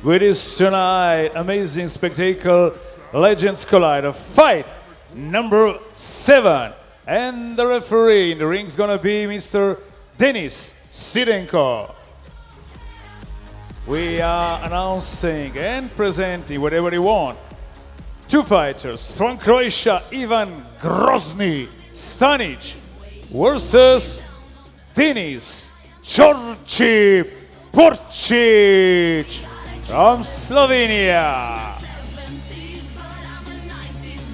with this tonight amazing spectacle, Legends Collide, fight number 7. And the referee in the ring is gonna be Mr. Denis Porcic. We are announcing and presenting whatever you want. 2 fighters from Croatia, Ivan Grozny Stanic versus Denis Porcic from Slovenia.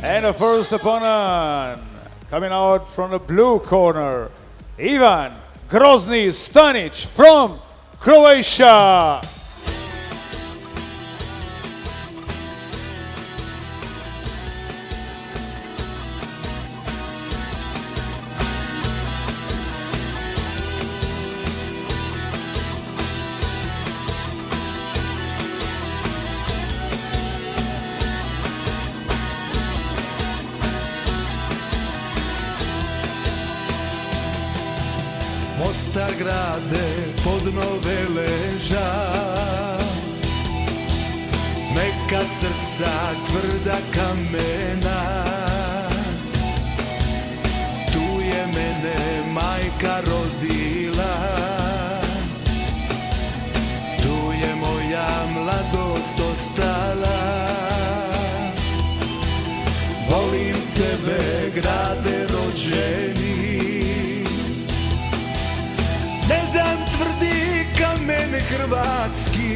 And the first opponent coming out from the blue corner, Ivan Grozny Stanic from Croatia. Mostar grade pod nove leža, meka srca tvrda kamena. Tu je mene majka rodila, tu je moja mladost ostala. Volim tebe grade rođeni, jedan tvrdi kamen hrvatski.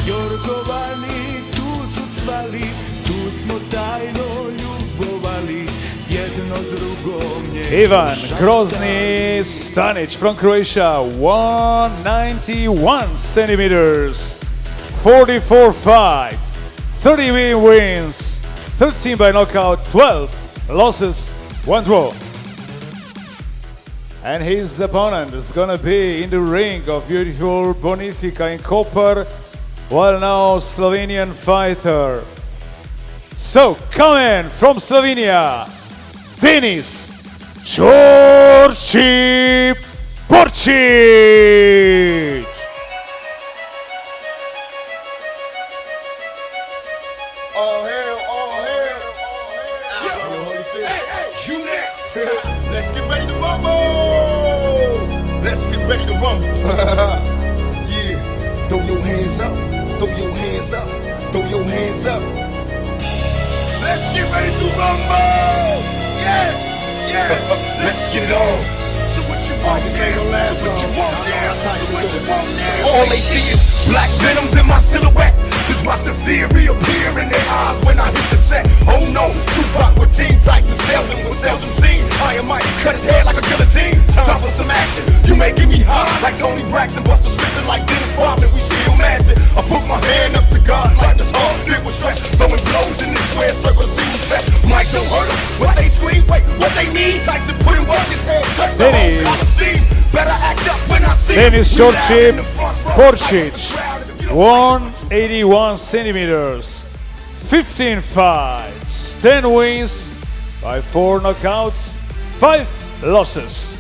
Jorgovani tu su cvali, tu smo tajno ljubovali, jedno drugom nje. Ivan Grozny Stanic from Croatia, 191 centimeters, 44 fights, 30 wins, 13 by knockout, 12 losses, 1 draw. And his opponent is gonna be in the ring of beautiful Bonifica in copper, well now Slovenian fighter. So coming from Slovenia, Denis Porcic. All hail, all hail. You next. Let's get ready to rumble. Let's get ready to rumble. Yeah. Throw your hands up. Throw your hands up. Throw your hands up. Let's get ready to rumble. Yes. Yes. Let's get it on. So what you want now? So what you want now? So what you want now? All they see is black venoms in my silhouette. Just watch the fear reappear in their eyes when I hit the set. Oh no, Tupac with team tights and salesmen was seldom seen. I might cut his head like a guillotine. Time for some action. You may get me high like Tony Braxton, Buster Spencer like Dennis Rodman. We still mashing. I put my hand up to God like this heart filled with stress. Throwing blows in this square circle to see who's best. Mike don't hurt them. What they scream, wait, what they mean? Tyson put in work, his head touch the whole Coliseum. Better act up when I see Denis Porcic, 181 centimeters, 15 fights, 10 wins by 4 knockouts, 5 losses.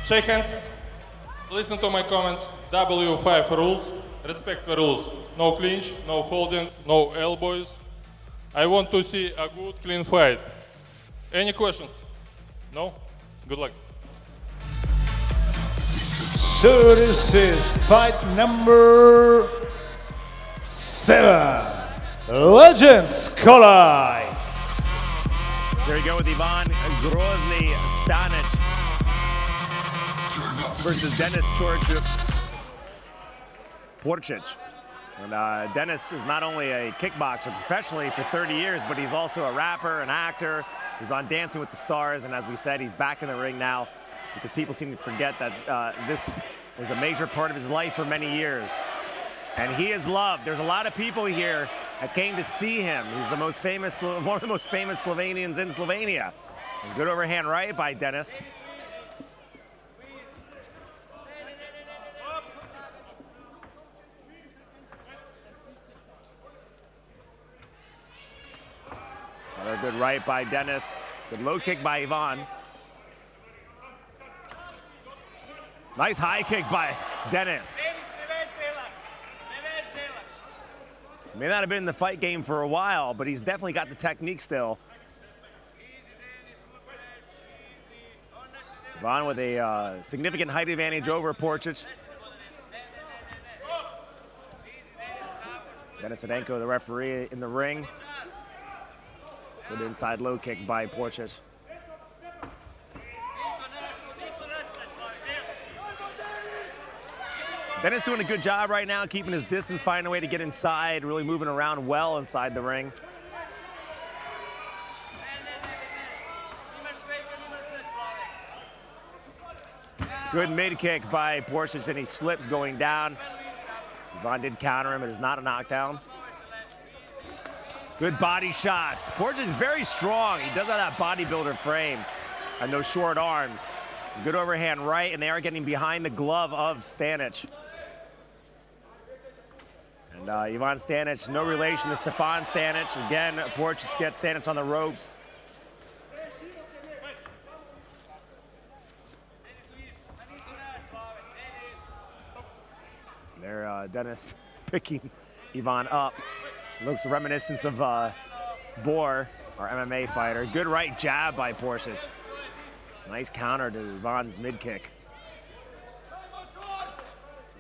Shake hands, listen to my comments, W5 rules, respect the rules. No clinch, no holding, no elbows. I want to see a good, clean fight. Any questions? No? Good luck. So this is fight number 7, Legends Collide. There you go with Ivan Grozny Stanic versus Denis Porcic. And Denis is not only a kickboxer professionally for 30 years, but he's also a rapper, an actor, He was on Dancing with the Stars, and as we said, he's back in the ring now because people seem to forget that this was a major part of his life for many years. And he is loved. There's a lot of people here that came to see him. He's the most famous, one of the most famous Slovenians in Slovenia. And good overhand right by Denis. Another good right by Denis. Good low kick by Ivan. Nice high kick by Denis. May not have been in the fight game for a while, but he's definitely got the technique still. Ivan with a significant height advantage over Porcic. Denis Stanic, the referee, in the ring. Good inside low kick by Porcic. Denis doing a good job right now, keeping his distance, finding a way to get inside, really moving around well inside the ring. Good mid kick by Porcic, and he slips going down. Ivan did counter him. It is not a knockdown. Good body shots. Porcic is very strong. He does have that bodybuilder frame and those short arms. Good overhand right, and they are getting behind the glove of Stanic. And Ivan Stanic, no relation to Stefan Stanic. Again, Porcic gets Stanic on the ropes. There, Denis picking Ivan up. Looks reminiscent of Bohr, our MMA fighter. Good right jab by Porcic. Nice counter to Ivan's mid kick.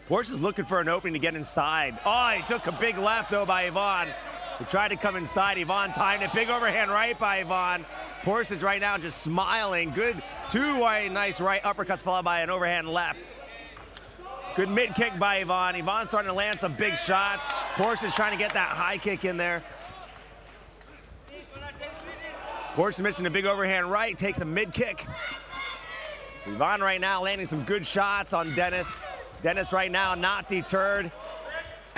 Porcic is looking for an opening to get inside. Oh, he took a big left though by Ivan. He tried to come inside. Ivan timed it. Big overhand right by Ivan. Porcic right now just smiling. Good nice right uppercuts followed by an overhand left. Good mid kick by Ivan. Ivan's starting to land some big shots. Porcic trying to get that high kick in there. Porcic missing a big overhand right, takes a mid kick. So Ivan right now landing some good shots on Denis. Denis right now not deterred.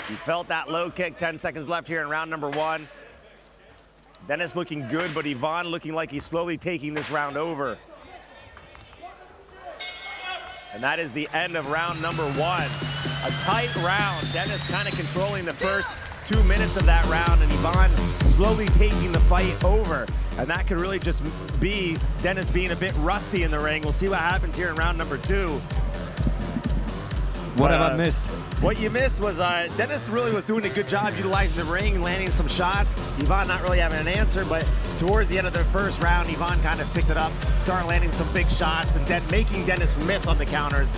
He felt that low kick, 10 seconds left here in round number 1. Denis looking good, but Ivan looking like he's slowly taking this round over. And that is the end of round number 1. A tight round. Denis kind of controlling the first 2 minutes of that round, and Ivan slowly taking the fight over. And that could really just be Denis being a bit rusty in the ring. We'll see what happens here in round number 2. What have I missed? What you missed was Denis really was doing a good job utilizing the ring, landing some shots. Ivan not really having an answer, but towards the end of the first round, Ivan kind of picked it up, started landing some big shots, and then making Denis miss on the counters.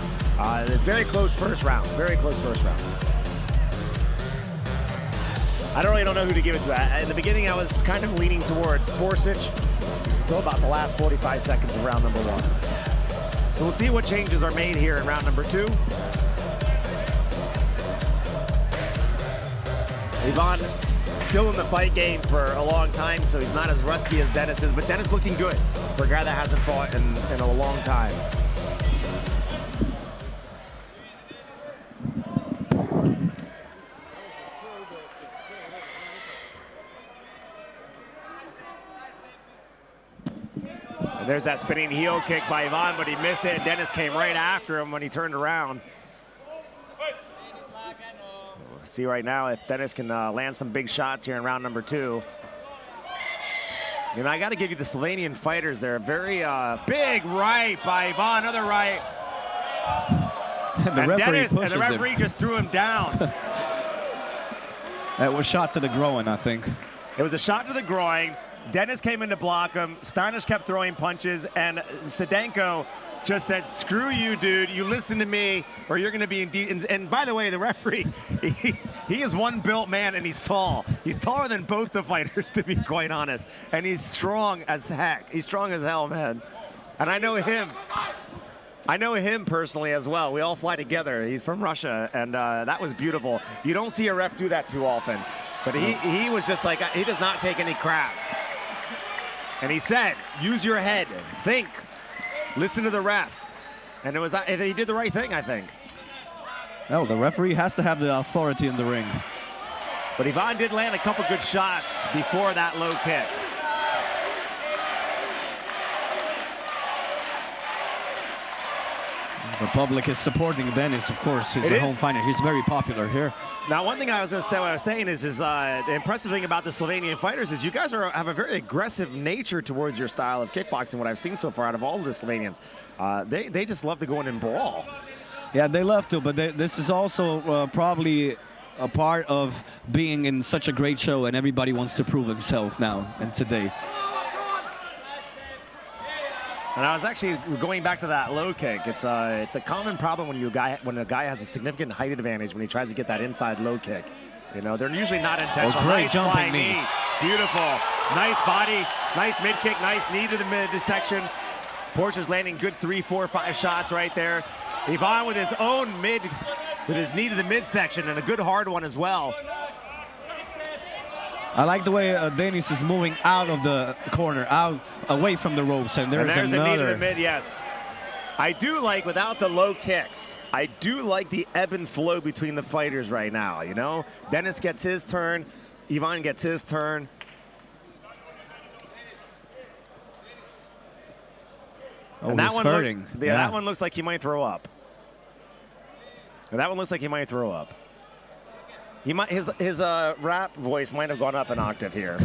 Very close first round, very close first round. I don't know who to give it to. In the beginning, I was kind of leaning towards Porcic until about the last 45 seconds of round number 1. So we'll see what changes are made here in round number 2. Ivan still in the fight game for a long time, so he's not as rusty as Denis is, but Denis looking good for a guy that hasn't fought in a long time. And there's that spinning heel kick by Ivan, but he missed it, and Denis came right after him when he turned around. See right now if Denis can land some big shots here in round number 2. You know, I got to give you the Slovenian fighters. They're very big right by Ivan, another right. The referee just threw him down. That was shot to the groin, I think. It was a shot to the groin. Denis came in to block him. Stanic kept throwing punches, and Stanic just said, "Screw you, dude. You listen to me, or you're going to be in." And by the way, the referee, he is one built man, and he's tall. He's taller than both the fighters, to be quite honest. And he's strong as heck. He's strong as hell, man. And I know him. I know him personally as well. We all fly together. He's from Russia, and that was beautiful. You don't see a ref do that too often. But he was just like, he does not take any crap. And he said, use your head, think, listen to the ref. And he did the right thing, I think. Oh, the referee has to have the authority in the ring. But Ivan did land a couple good shots before that low kick. The public is supporting Denis, of course. He's a home fighter. He's very popular here. Now, one thing I was going to say, what I was saying is the impressive thing about the Slovenian fighters is you guys have a very aggressive nature towards your style of kickboxing, what I've seen so far out of all of the Slovenians. They just love to go in and brawl. Yeah, they love to, but this is also probably a part of being in such a great show, and everybody wants to prove himself now and today. And I was actually going back to that low kick. It's a common problem when a guy has a significant height advantage when he tries to get that inside low kick. You know, they're usually not intentional. Great nice jumping knee. Beautiful. Nice body, nice mid kick, nice knee to the midsection. Porcic landing good 3, 4, 5 shots right there. Ivan with his own with his knee to the midsection and a good hard one as well. I like the way Denis is moving out of the corner, away from the ropes, and there's a knee to the another. mid, yes. I do like, without the low kicks, I do like the ebb and flow between the fighters right now, you know? Denis gets his turn, Ivan gets his turn. Oh, and that he's one hurting. That one looks like he might throw up. And that one looks like he might throw up. He might, his rap voice might have gone up an octave here.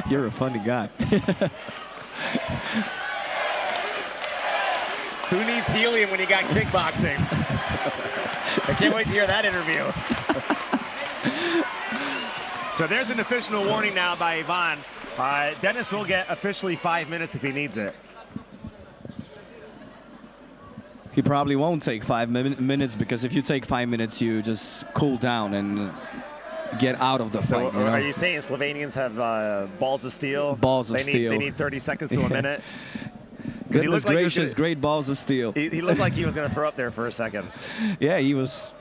You're a funny guy. Who needs helium when you got kickboxing? I can't wait to hear that interview. So there's an official warning now by Ivan. Denis will get officially 5 minutes if he needs it. He probably won't take 5 minutes, because if you take 5 minutes, you just cool down and get out of the fight. You know? Are you saying Slovenians have balls of steel? Balls of steel. They need 30 seconds to a minute? Because he looked gracious, great balls of steel. He looked like he was going to throw up there for a second. Yeah, he was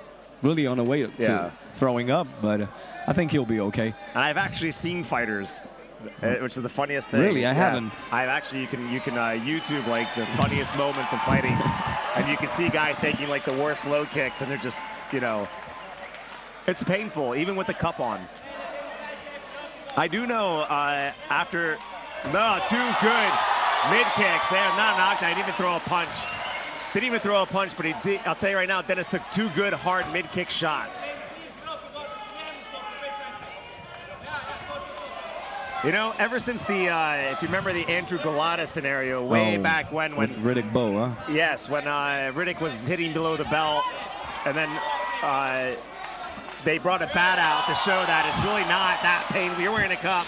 really on the way to throwing up, but I think he'll be okay. And I've actually seen fighters, which is the funniest thing. Really, I haven't. I've actually, you can YouTube like the funniest moments of fighting, and you can see guys taking like the worst low kicks, and they're just, you know, it's painful even with the cup on. I do know after two good mid kicks there, not knocked. I didn't even throw a punch. Didn't even throw a punch, but I'll tell you right now, Denis took 2 good hard mid kick shots. You know, ever since the, if you remember the Andrew Galata scenario way back when Riddick Bowe, huh? Yes, when Riddick was hitting below the belt, and then they brought a bat out to show that it's really not that painful. You're wearing a cup,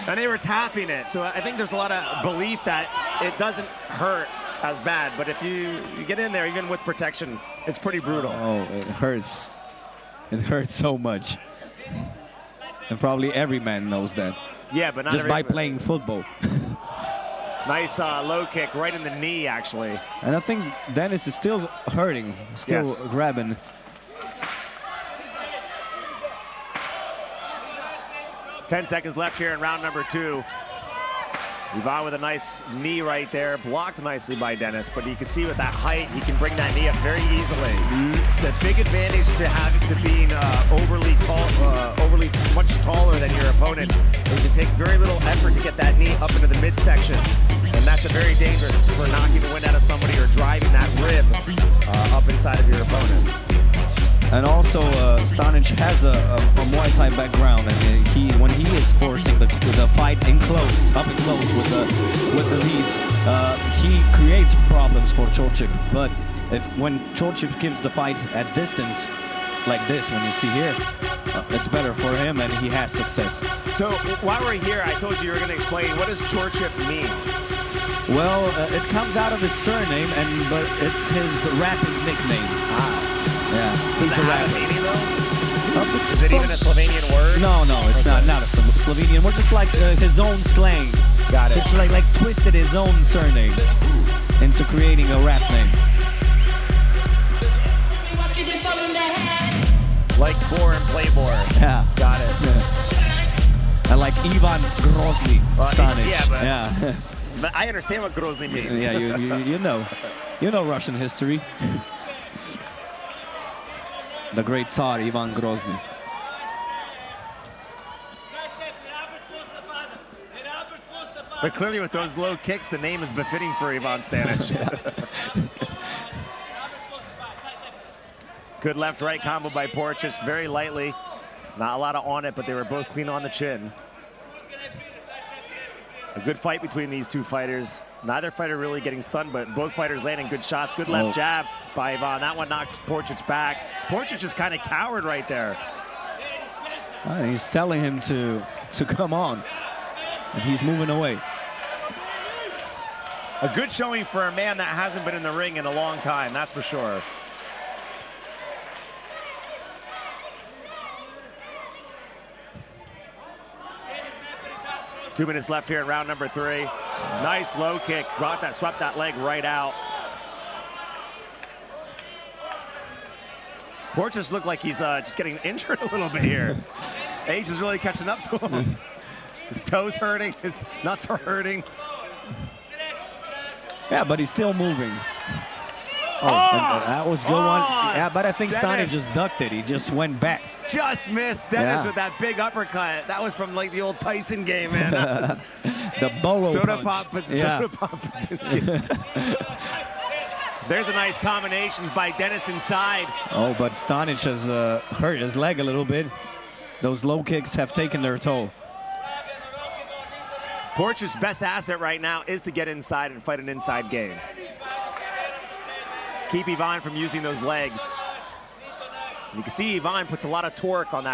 and they were tapping it. So I think there's a lot of belief that it doesn't hurt as bad, but if you get in there, even with protection, it's pretty brutal. Oh, it hurts. It hurts so much. And probably every man knows that. Yeah, but not just by playing football. Nice low kick right in the knee, actually. And I think Denis is still hurting, still grabbing. Ten seconds left here in round number 2. Ivan with a nice knee right there, blocked nicely by Denis, but you can see with that height, he can bring that knee up very easily. It's a big advantage to being overly much taller than your opponent, is it takes very little effort to get that knee up into the midsection, and that's very dangerous for knocking the wind out of somebody or driving that rib up inside of your opponent. And also, Stanic has a Muay Thai background, and when he is forcing the fight up and close with the lead, he creates problems for Porcic. But when Porcic gives the fight at distance, like this, when you see here, it's better for him, and he has success. So while we're here, I told you were going to explain, what does Porcic mean? Well, it comes out of his surname, but it's his rapping nickname. Yeah, he's a Slovenian though? Is it even a Slovenian word? No, it's not a Slovenian word. Just like his own slang. Got it. It's like twisted his own surname into creating a rap name. Like Boar and Playboy. Yeah. Got it. Yeah. And like Ivan Grozny, Stanic. yeah, but- yeah. But I understand what Grozny means. Yeah, you know Russian history. The great Tsar Ivan Grozny. But clearly with those low kicks, the name is befitting for Ivan Stanic. Good left-right combo by Porcic, very lightly. Not a lot on it, but they were both clean on the chin. A good fight between these two fighters. Neither fighter really getting stunned, but both fighters landing good shots. Good left jab by Ivan. That one knocked Porcic back. Porcic is kind of cowered right there. And he's telling him to come on. And he's moving away. A good showing for a man that hasn't been in the ring in a long time, that's for sure. Two minutes left here in round number 3. Nice low kick, swept that leg right out. Porcic looked like he's just getting injured a little bit here. Age is really catching up to him. His toes hurting, his nuts are hurting. Yeah, but he's still moving. Oh, that was good one. Yeah, but I think Stanic just ducked it. He just went back. Just missed Denis with that big uppercut. That was from like the old Tyson game, man. The bolo Soda punch. pop, soda pop. There's a nice combinations by Denis inside. Oh, but Stanic has hurt his leg a little bit. Those low kicks have taken their toll. Porcic's best asset right now is to get inside and fight an inside game. Keep Ivan from using those legs. You can see Ivan puts a lot of torque on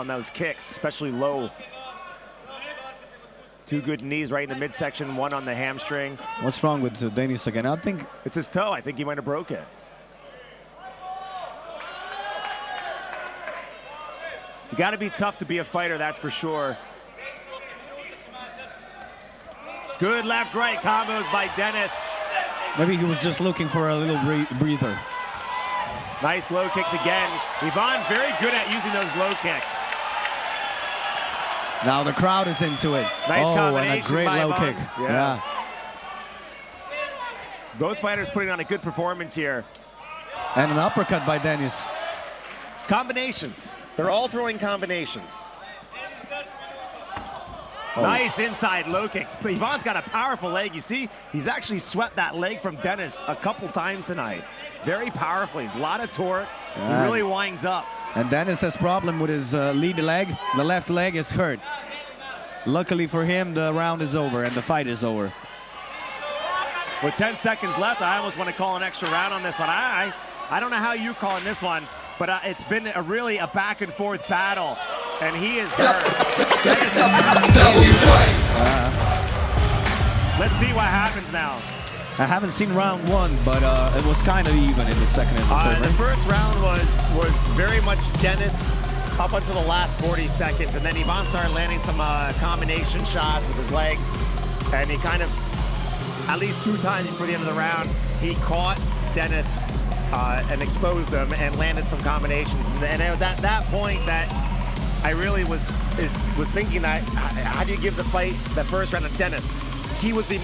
those kicks, especially low. Two good knees right in the midsection, one on the hamstring. What's wrong with Denis again? I think it's his toe. I think he might have broke it. You got to be tough to be a fighter, that's for sure. Good left-right combos by Denis. Maybe he was just looking for a little breather. Nice low kicks again. Ivan very good at using those low kicks. Now the crowd is into it. Nice and combination a great by low Ivan. kick. Yeah. Both fighters putting on a good performance here. And an uppercut by Denis. Combinations. They're all throwing combinations. Nice inside low kick. Ivan's got a powerful leg. You see, he's actually swept that leg from Denis a couple times tonight. Very powerfully. He's a lot of torque. He really winds up. And Denis has problem with his lead leg. The left leg is hurt. Luckily for him, the round is over and the fight is over. With 10 seconds left, I almost want to call an extra round on this one. I don't know how you're calling this one, but it's been really a back and forth battle. And he is hurt. Let's see what happens now. I haven't seen round 1, but it was kind of even in the second and the third. The first round was very much Denis up until the last 40 seconds. And then Ivan started landing some combination shots with his legs. And he kind of, at least 2 times before the end of the round, he caught Denis and exposed him and landed some combinations. And it was at that point that I really was thinking that how do you give the fight, the first round, to Denis? He was the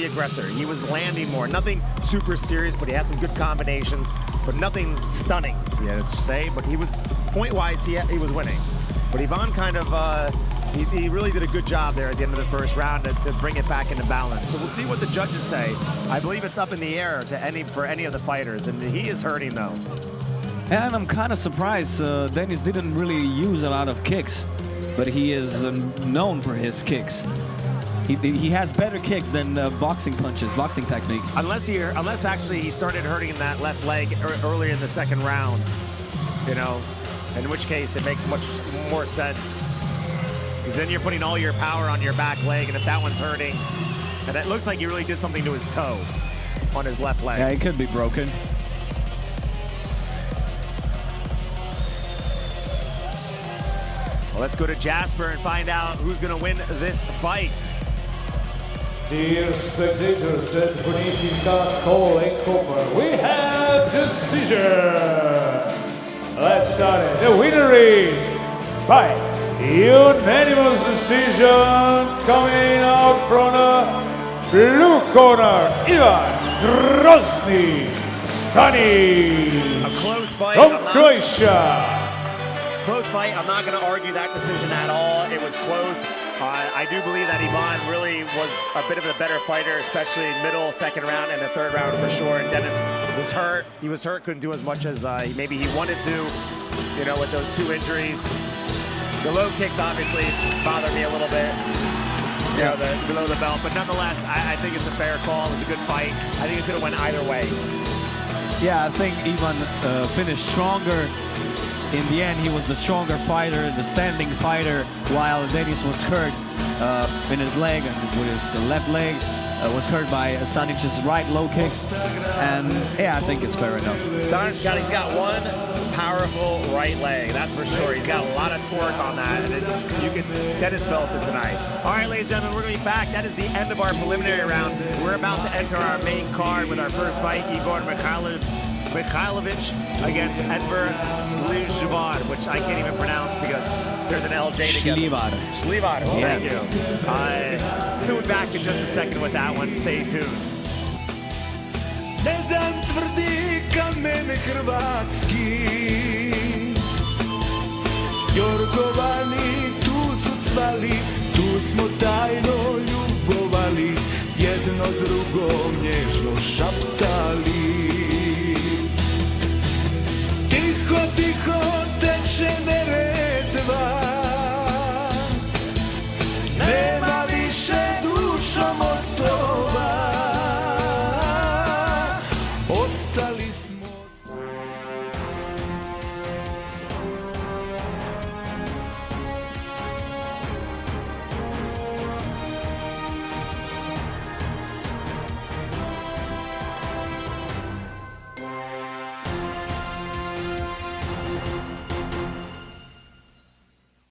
aggressor. He was landing more. Nothing super serious, but he had some good combinations, but nothing stunning, let's say. But he was point-wise, he was winning. But Ivan kind of he really did a good job there at the end of the first round to bring it back into balance. So we'll see what the judges say. I believe it's up in the air for any of the fighters, and he is hurting though. And I'm kind of surprised Denis didn't really use a lot of kicks, but he is known for his kicks. He has better kicks than boxing punches, boxing techniques. Unless actually he started hurting that left leg earlier in the second round, in which case it makes much more sense. Because then you're putting all your power on your back leg, and if that one's hurting, and it looks like he really did something to his toe on his left leg. Yeah, it could be broken. Well, let's go to Jasper and find out who's going to win this fight. Dear spectators at Bonifica Call and Copper, we have decision. Let's start it. The winner is by unanimous decision coming out from the blue corner, Ivan Grozny Stanic A close fight. from Croatia. Close fight. I'm not going to argue that decision at all. It was close. I do believe that Ivan really was a bit of a better fighter, especially middle, second round, and the third round for sure. And Denis was hurt. He was hurt, couldn't do as much as maybe he wanted to, you know, with those 2 injuries. The low kicks obviously bothered me a little bit, you know, below the belt. But nonetheless, I think it's a fair call. It was a good fight. I think it could have went either way. Yeah, I think Ivan finished stronger. In the end, he was the stronger fighter, the standing fighter, while Denis was hurt in his leg, and with his left leg was hurt by Stanic's right low kick. And yeah, I think it's fair enough. Stanic's got one powerful right leg, that's for sure. He's got a lot of torque on that, and Denis felt it tonight. All right, ladies and gentlemen, we're going to be back. That is the end of our preliminary round. We're about to enter our main card with our first fight, Igor Mikhailovich against Enver Slivar, which I can't even pronounce because there's an LJ together. Slivar, Yes. thank you. We'll be back in just a second with that one. Stay tuned. Jedan tvrdi kamen hrvatski, Jorgovani tu su cvali, tu smo tajno ljubovali, jedno drugom nježno šaptali.